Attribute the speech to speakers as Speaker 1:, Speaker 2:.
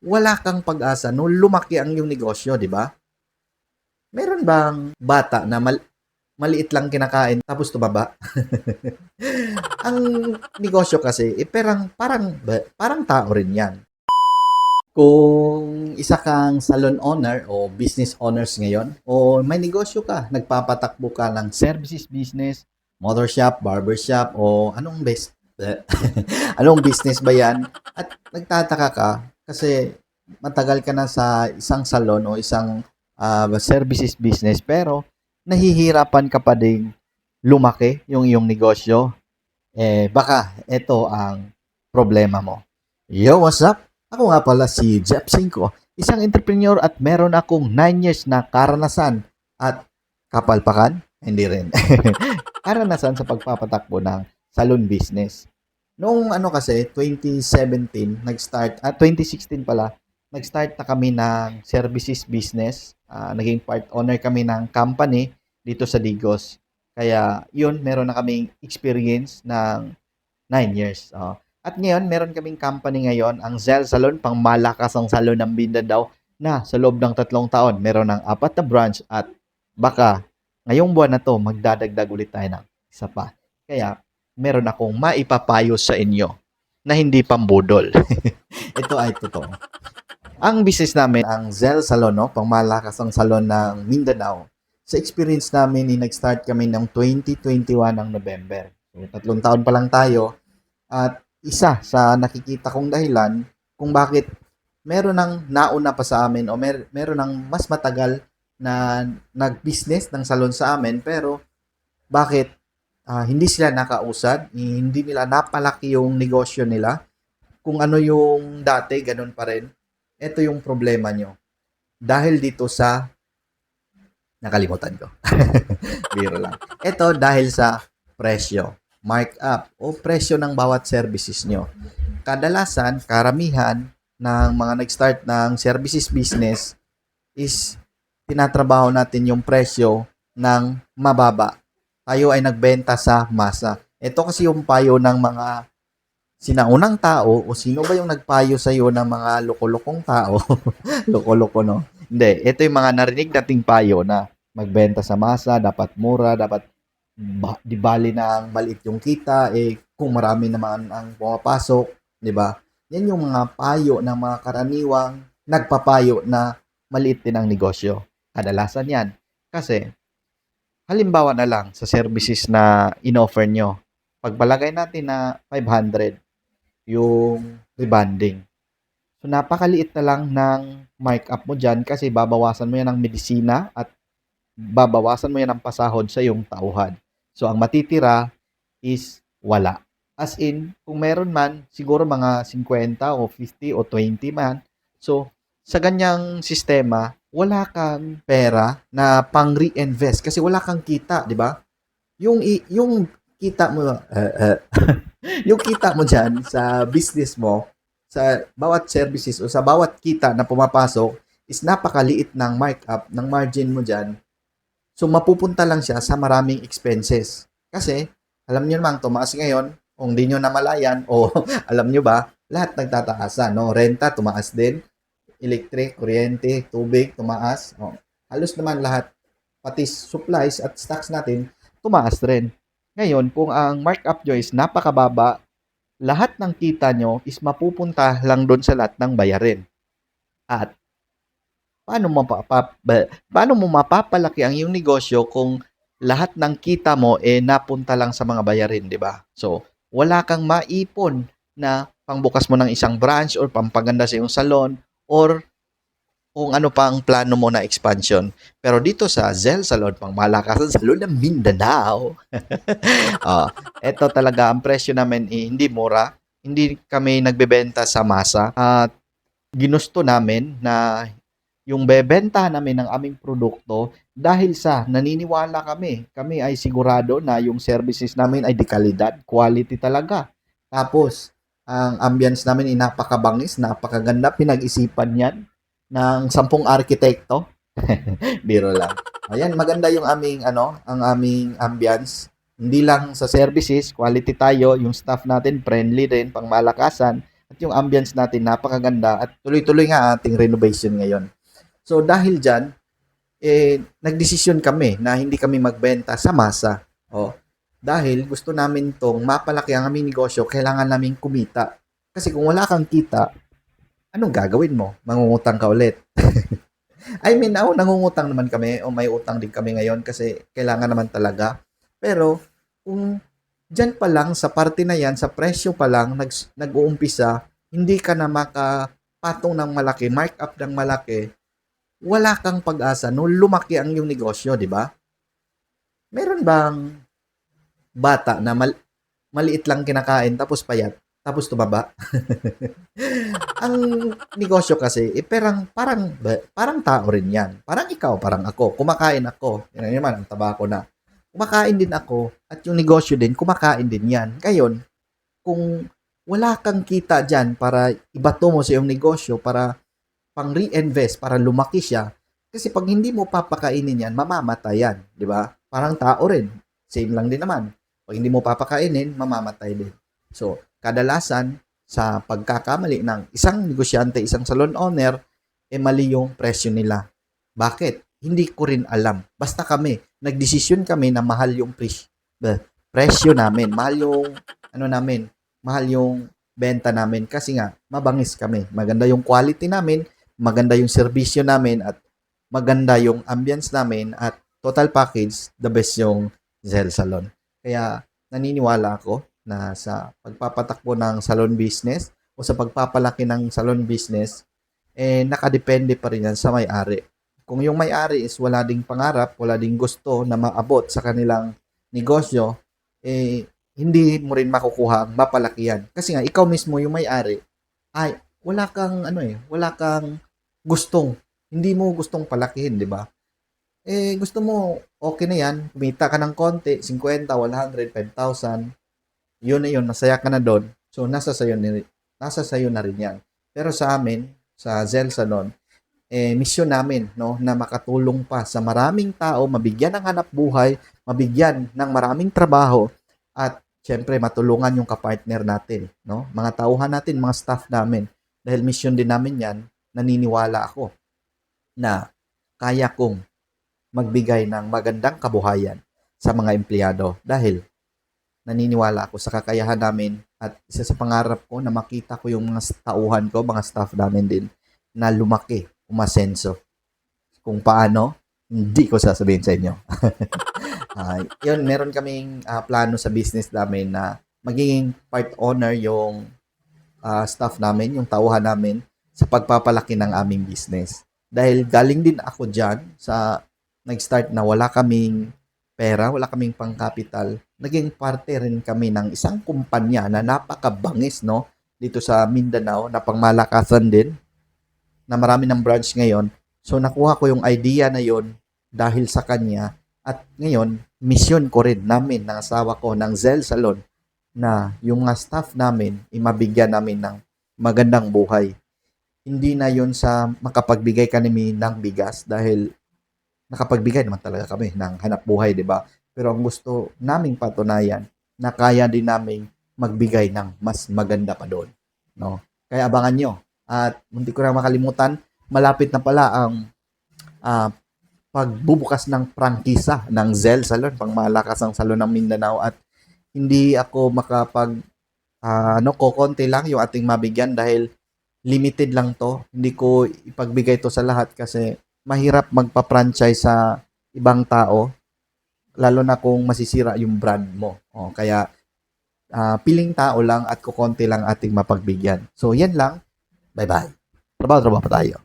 Speaker 1: wala kang pag-asa no lumaki ang iyong negosyo, di ba? Meron bang bata na maliit lang kinakain tapos tumaba? Ang negosyo kasi, parang tao rin yan. Kung isa kang salon owner o business owners ngayon, o may negosyo ka, nagpapatakbo ka ng services business, motor shop, barber shop, o anong business ba yan? At nagtataka ka kasi matagal ka na sa isang salon o isang services business pero nahihirapan ka pa ding lumaki yung iyong negosyo. Baka ito ang problema mo. Yo, what's up? Ako nga pala si Jeff Cinco, isang entrepreneur at meron akong 9 years na karanasan at kapalpakan? Hindi rin. Karanasan sa pagpapatakbo ng salon business. Noong ano kasi, 2017, 2016 pala, nag-start na kami ng services business. Naging part owner kami ng company dito sa Digos. Kaya yun, meron na kaming experience ng 9 years. At ngayon, meron kaming company ngayon, ang Zell Salon, pang malakasang salon ng Mindanao, na sa loob ng 3 taon, meron ng 4 na branch at baka ngayong buwan na to, magdadagdag ulit tayo ng isa pa. Kaya, meron akong maipapayo sa inyo na hindi pambudol. Ito ay totoo. Ang business namin, ang Zell Salon, no? Pangmalakasang salon ng Mindanao. Sa experience namin, nag-start kami ng 2021 ng November. So, 3 taon pa lang tayo. At isa sa nakikita kong dahilan kung bakit meron ng nauna pa sa amin o meron ng mas matagal na nag-business ng salon sa amin pero bakit hindi sila nakausad, hindi nila napalaki yung negosyo nila. Kung ano yung dati, ganun pa rin. Ito yung problema nyo. Dahil dito sa nakalimutan ko. Biro lang. Ito dahil sa presyo, markup o presyo ng bawat services nyo. Kadalasan, karamihan ng mga nag-start ng services business is tinatrabaho natin yung presyo ng mababa. Tayo ay nagbenta sa masa. Ito kasi yung payo ng mga sinaunang tao o sino ba yung nagpayo sa iyo ng mga loko-lokong tao? Loko-loko, no? Hindi. Ito yung mga narinig nating payo na magbenta sa masa, dapat mura, dapat di bali na ang maliit yung kita, kung marami naman ang pumapasok, di ba? Yan yung mga payo ng mga karaniwang nagpapayo na maliit din ang negosyo. Kadalasan yan. Kasi, halimbawa na lang sa services na in-offer nyo, pagpalagay natin na 500 yung rebanding. So, napakaliit na lang ng markup mo dyan kasi babawasan mo yan ng medisina at babawasan mo yan ng pasahod sa iyong tauhan. So, ang matitira is wala. As in, kung meron man, siguro mga 50 o 50 o 20 man. So, sa ganyang sistema, wala kang pera na pang reinvest kasi wala kang kita, di ba? Yung kita mo, yung kita mo dyan sa business mo, sa bawat services o sa bawat kita na pumapasok, is napakaliit ng markup, ng margin mo dyan. So, mapupunta lang siya sa maraming expenses. Kasi, alam niyo naman, tumaas ngayon, kung di nyo namalayan, o alam nyo ba, lahat nagtataasan, no? Renta, tumaas din. Electric, kuryente, tubig, tumaas. Halos naman lahat, pati supplies at stocks natin, tumaas rin. Ngayon, kung ang markup nyo is napakababa, lahat ng kita nyo is mapupunta lang doon sa lahat ng bayarin. At paano mo mapapalaki ang iyong negosyo kung lahat ng kita mo napunta lang sa mga bayarin, di ba? So, wala kang maipon na pangbukas mo ng isang branch or pampaganda sa iyong salon or kung ano pa ang plano mo na expansion. Pero dito sa Zell Salon, pang malakasan salon ng Mindanao, ito talaga ang presyo namin hindi mura. Hindi kami nagbebenta sa masa. At ginusto namin na yung bebentahan namin ng aming produkto dahil sa naniniwala kami ay sigurado na yung services namin ay de kalidad, quality talaga. Tapos, ang ambience namin ay napakabangis, napakaganda, pinag-isipan yan ng 10 arkitekto. Biro lang. Ayan, maganda yung ang aming ambience. Hindi lang sa services, quality tayo, yung staff natin friendly din, pangmalakasan, At yung ambience natin napakaganda at tuloy-tuloy nga ating renovation ngayon. So dahil diyan, nagdesisyon kami na hindi kami magbenta sa masa. Oh, dahil gusto namin tong mapalaki ang aming negosyo, kailangan naming kumita. Kasi kung wala kang kita, anong gagawin mo? Mangungutang ka ulit. I mean, nangungutang naman kami o may utang din kami ngayon kasi kailangan naman talaga. Pero kung diyan pa lang sa parte na yan, sa presyo pa lang nag-uumpisa, hindi ka na makapatong ng malaki, mark up ng malaki, wala kang pag-asa no lumaki ang iyong negosyo, di ba? Meron bang bata na maliit lang kinakain tapos payat, tapos tumaba? Ang negosyo kasi, parang tao rin yan. Parang ikaw, parang ako. Kumakain ako. Yan naman, ang taba ko na. Kumakain din ako. At yung negosyo din, kumakain din yan. Ngayon, kung wala kang kita dyan para ibato mo sa iyong negosyo, para pang reinvest, para lumaki siya, kasi pag hindi mo papakainin yan, mamamatay yan. Di ba? Parang tao rin. Same lang din naman. Pag hindi mo papakainin, mamamatay din. So, kadalasan, sa pagkakamali ng isang negosyante, isang salon owner, mali yung presyo nila. Bakit? Hindi ko rin alam. Basta kami, nagdesisyon kami na mahal yung presyo namin. Mahal yung, mahal yung benta namin kasi nga, mabangis kami. Maganda yung quality namin, maganda yung serbisyo namin, at maganda yung ambience namin, at total package, the best yung Zell Salon. Kaya, naniniwala ako na sa pagpapatakbo ng salon business o sa pagpapalaki ng salon business, nakadepende pa rin yan sa may-ari. Kung yung may-ari is wala ding pangarap, wala ding gusto na maabot sa kanilang negosyo, hindi mo rin makukuha ang mapalaki yan. Kasi nga, ikaw mismo yung may-ari, ay, wala kang hindi mo gustong palakihin, di ba? Gusto mo, okay na yan, kumita ka ng konti, 50, 100, 5,000, yun na yun, masaya ka na doon. So, nasa sayo na rin yan. Pero sa amin, sa Zell Salon, mission namin, no, na makatulong pa sa maraming tao, mabigyan ng hanap buhay, mabigyan ng maraming trabaho, at syempre, matulungan yung kapartner natin, no? Mga tauhan natin, mga staff namin. Dahil mission din namin yan, naniniwala ako na kaya kong magbigay ng magandang kabuhayan sa mga empleyado. Dahil naniniwala ako sa kakayahan namin, at isa sa pangarap ko na makita ko yung mga tauhan ko, mga staff namin din, na lumaki, umasenso. Kung paano, hindi ko sasabihin sa inyo. Yun, meron kaming plano sa business namin na magiging part owner yung staff namin, yung tauhan namin sa pagpapalaki ng aming business. Dahil galing din ako dyan sa nag-start na wala kaming pera, wala kaming pangkapital, naging parte rin kami ng isang kumpanya na napakabangis, no? Dito sa Mindanao, na pangmalakasan din, na marami ng branch ngayon. So, nakuha ko yung idea na yon dahil sa kanya. At ngayon, mission ko rin namin, ng asawa ko, ng Zell Salon, na yung mga staff namin, mabigyan namin ng magandang buhay. Hindi na yon sa makapagbigay kami ng bigas, dahil nakapagbigay naman talaga kami ng hanap buhay, di ba? Pero ang gusto naming patunayan na kaya din naming magbigay ng mas maganda pa doon, no? Kaya abangan nyo. At hindi ko na makalimutan, malapit na pala ang pagbubukas ng prangkisa ng Zell Salon, pangmalakas ang salon ng Mindanao. At hindi ako kokonti lang yung ating mabigyan dahil limited lang to. Hindi ko ipagbigay to sa lahat kasi mahirap magpa-franchise sa ibang tao, lalo na kung masisira yung brand mo. Kaya piling tao lang at kukonti lang ating mapagbigyan. So, yan lang. Bye-bye. Trabaho pa tayo.